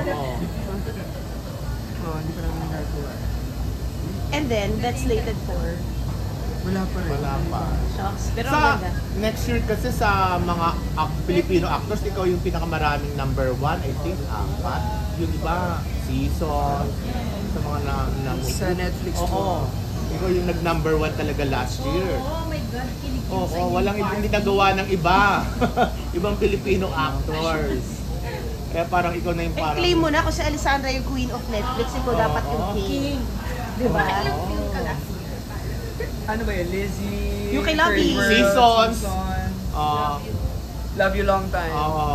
Hindi pa namin nagagawa. And then, that's slated for... Wala pa rin. Wala pa. Shocks. Pero Sa ang ganda. next year kasi sa mga Filipino actors, ikaw yung pinakamaraming number 1, I think, 4. Yung iba, season, sa mga Sa Netflix Oo. Ikaw yung nag-number 1 talaga last year. Oh my God, kilig yun Oo, sa inyo. walang hindi nagawa ng iba. Ibang Filipino actors. Kaya parang ikaw na yung parang... Claim mo na kasi Alessandra yung queen of Netflix, ikaw dapat yung king. Diba? Ilang film ka last year? Ano ba yun? Lizzie, Yung kay Lovey. Third World, Seasons. Season, Oo. Love You Long Time. Oo.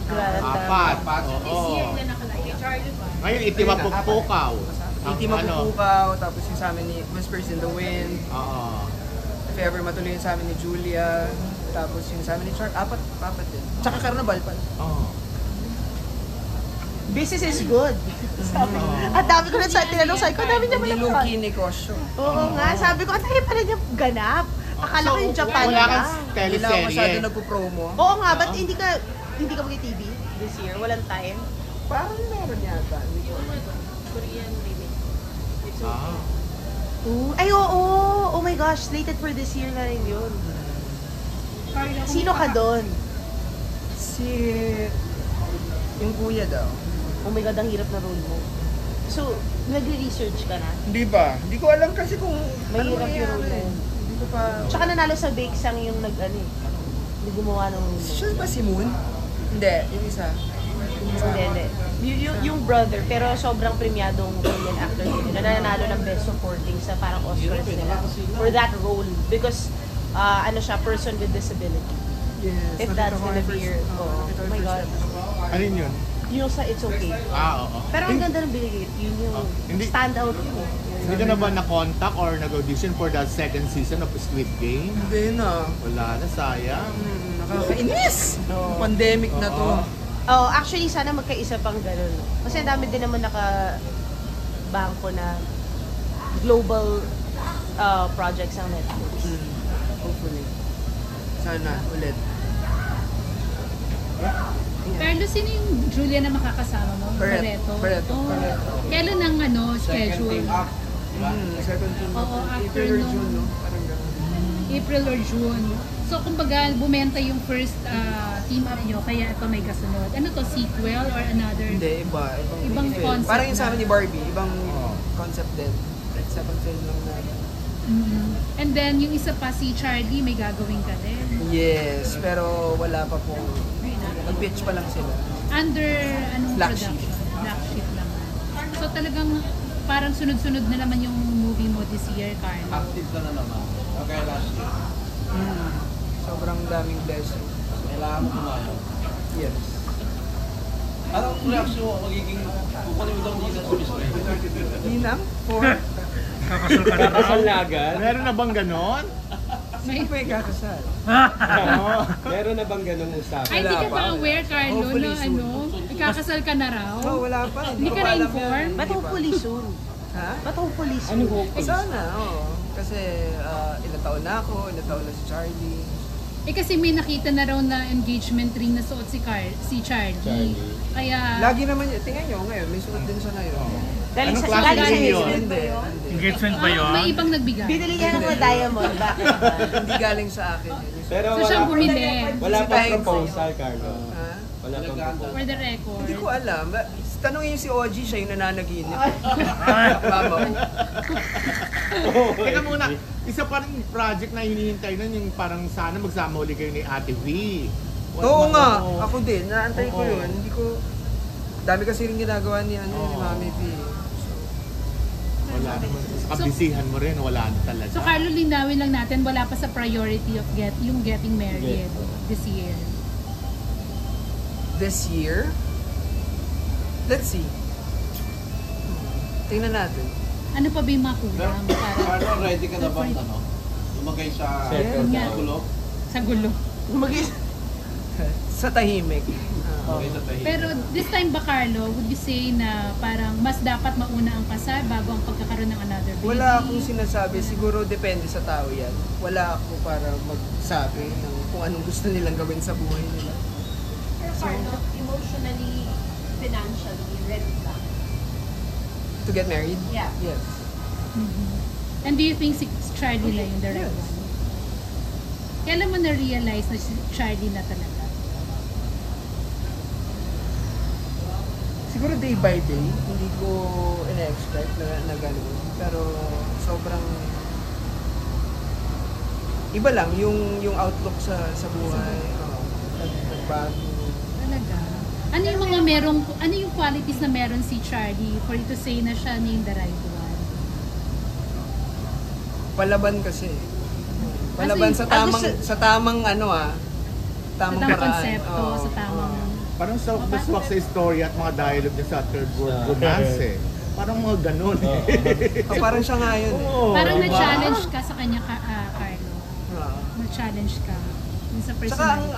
Grata. 4. This year na nakalagay. Charlie ba? Ngayon, Itimapukpukaw. Iti Mapupukaw, tapos yung sa amin ni Whispers in the Wind. Oo. If ever matuloy yung sa amin ni Julia. Tapos yung sa amin ni Char, apat din. Tsaka Carnival pa. Oo. Business is good. Sabi. At dami ko na sa tinanong sa'yo, ang dami niya Hindi pala Luki Negosyo. Oo nga, sabi ko, ang dami pala niya ganap. Akala ko yung Japan wala na. kang Hindi lang ako masyado teleserye. nagpo-promo. Oo nga, ba't hindi ka mag-TV this year? Walang time? Parang meron yata. Hindi ko. Korean remake. It's Ah. Ay, oo! Oh my gosh, slated for this year na rin yun. Sino ka doon? Si... Yung kuya daw. Oh my God, ang hirap na role mo. So, nagre-research ka na? Hindi ba? Hindi ko alam kasi kung Mahirap yung mangyayari. role mo. Hindi ko pa... Tsaka nanalo sa Bake Sang yung yung gumawa ng role mo. Siya ba si Moon? Hindi, yung isa. Hindi. Yung brother, pero sobrang premiadong Korean actor din. Na nanalo ng Best Supporting sa parang Oscars nila for that role. Because, siya, person with disability. Yes. If that's gonna be your... Oh my God. Ano yun? Yung sa It's Okay. Oo. Pero ang ganda ng binigay. Yun yung Hindi. stand out yun. Hindi ka na ba na-contact or nag-audition for the second season of Squid Game? Hindi na. Wala na, sayang. Nakakainis! Oo. Pandemic na to. Oo. Oh, actually, sana magkaisa pang ganun. Kasi ang dami din naman naka-bangko na global projects ang Netflix. Hopefully. Sana ulit. Carlos, sino yung Julia na makakasama mo? Barreto. Oh. Kailan ang schedule? Second June. Oo, after April or nung- June, no? Parang gano'n. April or June. So, kumbaga, bumenta yung first team up nyo, kaya ito may kasunod. Ano to, sequel or another? Hindi, iba. Ibang concept Parang yung sa amin na. ni Barbie, ibang concept din. Second film lang na. And then, yung isa pa, si Charlie, may gagawin ka din. Yes, pero wala pa pong... Mag-pitch pa lang sila. Under, anong Black production? Sheep. Black Sheep lang. So, talagang parang sunod-sunod na naman yung movie mo this year, Carlo. Active ka na naman. Okay, last year. Sobrang daming blessing. Kailangan mo kumayo. Yes. Anong reaction mo magiging kukunin mo daw dito sa Miss Way? Ninang? For... Kakasal na agad? Meron na bang ganon? Sino pa yung kakasal? Oo. Meron na bang ganong usapan? Ay, di ka Wala ba pa. aware, Carlo, Hopefully na soon. ikakasal ka na raw? Oh, wala pa. Hindi ko ka pa alam na-inform? yan. Ba't Hindi pa. hopefully soon? Ha? Ba't hopefully soon? Ano hope? Sana, oo. Kasi ilang taon na ako, ilang taon na si Charlie. Eh kasi may nakita na raw na engagement ring na suot si Charlie. Kaya... Lagi naman yun. Tingnan nyo ngayon, may suot din siya ngayon. Dahil Anong sa klase lagi ring sa yun? Hindi. Engagement ba yun? may ibang nagbigay. Binili niya ng mga diamond. Bakit ba? Hindi galing sa akin yun. Pero So siyang bumili. wala pa Bisitahin proposal, Carlo. Ha? Wala pa proposal. For the record. Hindi ko alam. Tanungin niyo si OG, siya yung nananaginip. Mama ko. Teka muna, isa pa rin project na hinihintay nun yung parang sana magsama uli kayo ni Ate V. Oo nga, Oo. ako din. Naantay ko Oo. yun. Hindi ko... Dami kasi rin ginagawa ni, ni Oo. Mami V. Wala naman. Sa kabisihan mo rin, wala na talaga. So Carlo, linawin lang natin, wala pa sa priority of yung getting married this year. This year? Let's see. Tingnan natin. Ano pa ba yung mga kulang para Carlo, ready ka na bang lumagay sa Settle down. gulo? sa gulo? Sa tahimik. Lumagay sa tahi. Pero this time ba, Carlo, would you say na parang mas dapat mauna ang kasal bago ang pagkakaroon ng another baby? Wala akong sinasabi. Siguro depende sa tao yan. Wala ako para magsabi ng kung anong gusto nilang gawin sa buhay nila. Pero Carlo, emotionally, financially ready ka? To get married? Yeah. Yes. And do you think si Charlie na yung the right Yes. one? Kailan mo na-realize na si Charlie na talaga? Siguro day by day, hindi ko ina-expect na gano'n. Pero sobrang iba lang yung outlook sa buhay. Nagbago. Talaga? Ano yung mga ano yung qualities na meron si Charlie for you to say na siya na yung the right one? Palaban kasi. Palaban sa tamang tamang Sa tamang paraan. konsepto, Oo. sa tamang... Parang swak sa story at mga dialogue niya sa third world romance eh. Parang mga ganun eh. Oh, parang siya nga yun. Oo, Parang diba? na-challenge ka sa kanya, Carlo. Oo. Na-challenge ka. Yung sa Saka personality.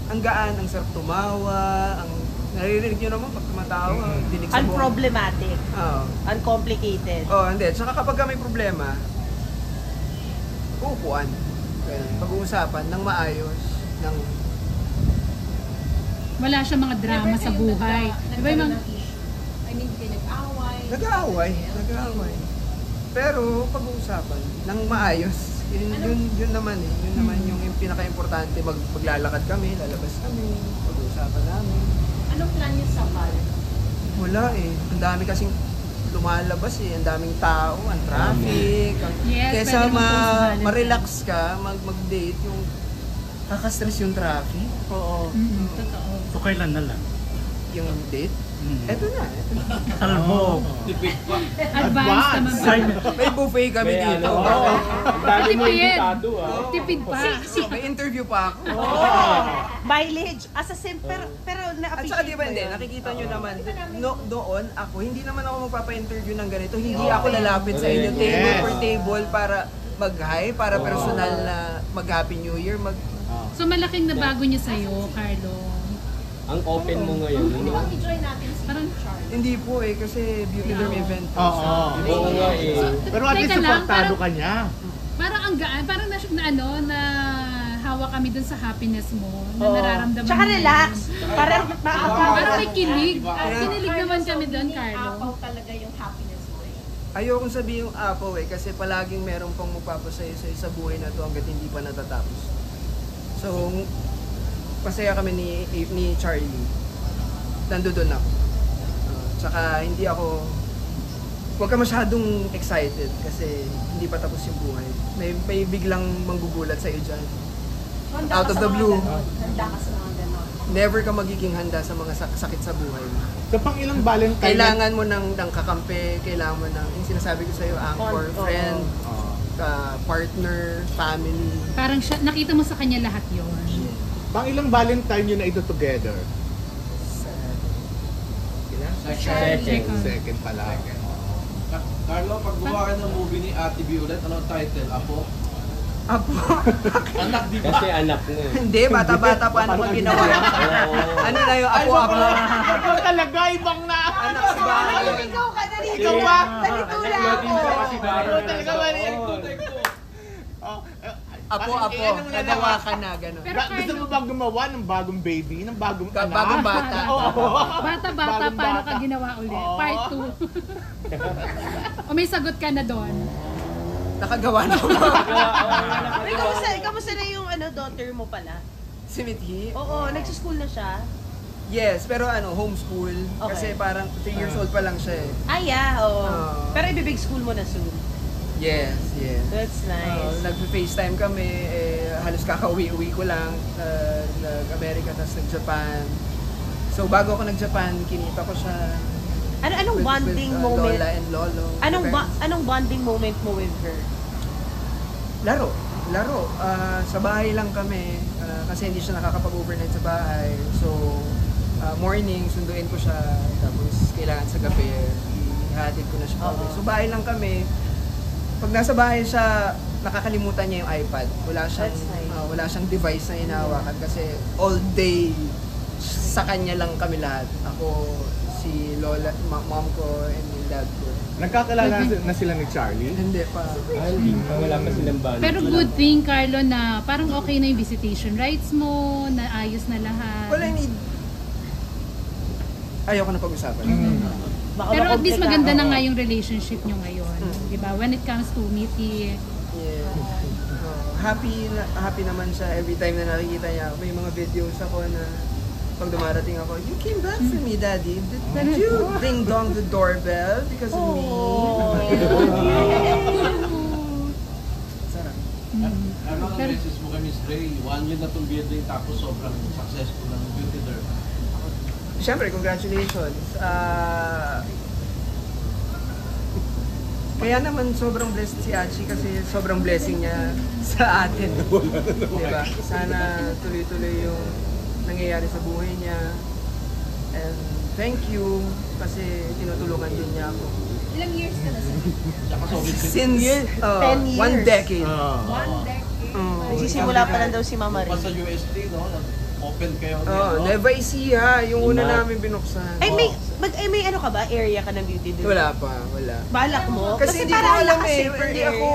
ang gaan, ang sarap tumawa, ang naririnig nyo naman pag tumatawa, dinig sa buong. Unproblematic. Oo. Uncomplicated. Oh, hindi. Saka kapag may problema, uupuan. Ganun. Pag-uusapan ng maayos, ng Wala siya mga drama sa buhay. Di ba yung mga... I mean, kayo nag-away. nag-aaway. Pero pag-uusapan ng maayos, yun naman eh. Yun naman yung pinaka-importante. Maglalakad kami, lalabas kami, pag-uusapan namin. Anong plan niyo sa Val? Wala eh. Ang dami kasing lumalabas eh. Ang daming tao, ang traffic. Yes, Kesa pwede mag-post ma-relax ka, mag-date, yung kakastress yung traffic. Oo. Totoo. So kailan na lang? Yung date. Eto na. Salmo. Tipid pa. Advance naman ba? May buffet kami dito. Ang dami mo Tipid. invitado Tipid pa. May interview pa ako. Mileage. As a sim, pero At na-appreciate saka di ba mo hindi, yun. nakikita nyo naman, doon ako, hindi naman ako magpapa-interview ng ganito. Hindi ako lalapit sa inyo table Yes. for table para mag-hi, para personal na mag-Happy New Year. So malaking nabago niya sa'yo, Carlo. Ang open mo ngayon. Di ba i-join natin si Parang- Charlie? Hindi po eh, kasi beauty derm event. po. Oo. Oo nga eh. Pero at least Teka lang, supportado parang- ka niya. Parang ang gaan, parang na hawa kami dun sa happiness mo, na Oo. nararamdaman Tsaka mo. relax. Parang Parang may kilig. Diba? Kinilig naman kami doon, Apaw Carlo. talaga yung happiness mo eh. Ayokong sabihin yung apo eh, kasi palaging meron pang magpapasayo sa buhay na to hanggat hindi pa natatapos. So, pasaya kami ni Charlie. Nandoon ako. Tsaka hindi ako, huwag ka masyadong excited kasi hindi pa tapos yung buhay. May biglang manggugulat sa'yo dyan. Handa Out ka of sa the mga blue. ganon. Handa ka sa mga ganon. Never ka magiging handa sa mga sakit sa buhay mo. So pang ilang Valentine Kailangan mo ng kakampi, kailangan mo ng, yung sinasabi ko sa'yo, anchor, Oo. friend, Oo. partner, family. Parang siya, nakita mo sa kanya lahat yon. Pang ilang Valentine yun na ito together? Ilan? Second. Second pala. Carlo, pag gumawa ka ng movie ni Ate Violet, ano ang title? Apo? Apo. Anak, di ba? Kasi anak mo eh. Hindi, bata-bata pa naman ginawa. Ano na yung apo-apo? Ikaw talaga, ibang na! Anak sa bahay. ikaw ka dali. Ikaw ba? Nalitula ako. Ikaw talaga ba rin? Apo-apo. Nagawa ka na, gano'n. Pero Gusto mo bang gumawa ng bagong baby, ng bagong anak? Bagong bata. Bata-bata, Bagong paano bata. ka ginawa ulit? Oo. Part 2. O may sagot ka na doon. Nakagawa na ako. Ay, kamusta na yung daughter mo pala? Si Mithi? Oo, nagsischool na siya. Yes, pero homeschool. Okay. Kasi parang 3 years old pa lang siya eh. Ah, yeah, oo. Ah. Pero ibibig school mo na soon. Yes. That's nice. Nag-FaceTime kami, halos kakauwi-uwi ko lang. Nag-America, tapos nag-Japan. So bago ako nag-Japan, kinita ko siya. Anong bonding moment? Lola and Lolo. Anong bonding moment mo with her? Laro. Sa bahay lang kami. Kasi hindi siya nakakapag-overnight sa bahay. So, morning, sunduin ko siya. Tapos, kailangan sa gabi, ihatid ko na siya. Oo. So, bahay lang kami. Pag nasa bahay siya, nakakalimutan niya yung iPad. Wala siyang, That's nice. wala siyang device na hinahawakan. Kasi all day, sa kanya lang kami lahat. Ako, si Lola, mom ko, and yung dad ko. Nagkakalala na sila ni Charlie? Hindi pa. Hindi pa, wala pa silang band. Pero good thing, Carlo, na parang okay na yung visitation rights mo, na ayos na lahat. Well, I need ayoko na pag-usapan. Baka Pero at least makomplikado. maganda na nga yung relationship nyo ngayon. Di ba? When it comes to meeting, Yeah. Happy naman siya every time na nakikita niya. May mga videos ako na pag dumarating ako, you came back for me, Daddy. Did you ding-dong the doorbell because of me? Sarap. Ano ang Pero- message mo kay Miss Ray? 1 year na itong building tapos sobrang successful ng beauty derm. Siyempre, congratulations. Kaya naman sobrang blessed si Achi kasi sobrang blessing niya sa atin. Diba? Sana tuloy-tuloy yung nangyayari sa buhay niya. And thank you kasi tinutulungan din niya ako. Ilang years ka na sa Tsaka solid Since 10 years. 1 decade. One decade. Nagsisimula pa lang daw si Mama pa Ray. sa UST, no? Open kayo. Oh, Nueva Ecija, yung una namin binuksan. Ay, may ano ka ba? Area ka ng beauty derm? Wala pa, wala. Balak mo? Kasi hindi ko parang alam naka-safer hindi area. ako,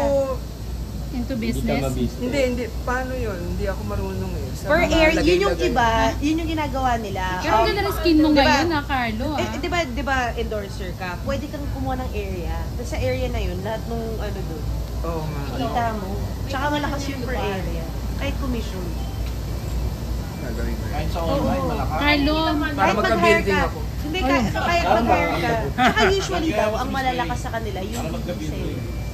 into Hindi ka business. mabiste. hindi, paano yun? Hindi ako marunong eh. Sa Per mga area, yun yung lagay-lagay. iba, yun yung ginagawa nila. Pero ang ganda ng skin mo Diba? ngayon na, Carlo. Di ba endorser ka? Pwede kang kumuha ng area. Tapos sa area na yun, lahat nung ano doon, Oo nga. kita mo. Tsaka malakas yun per area. Kahit commission. Gagawin ko. Kahit sa online, malakas. Carlo, Para Kahit magka-building mag-hire ka. ako. Hindi, kahit mag-hire ka. Tsaka usually daw, ang malalakas sa kanila, yung Para magka-building. sales.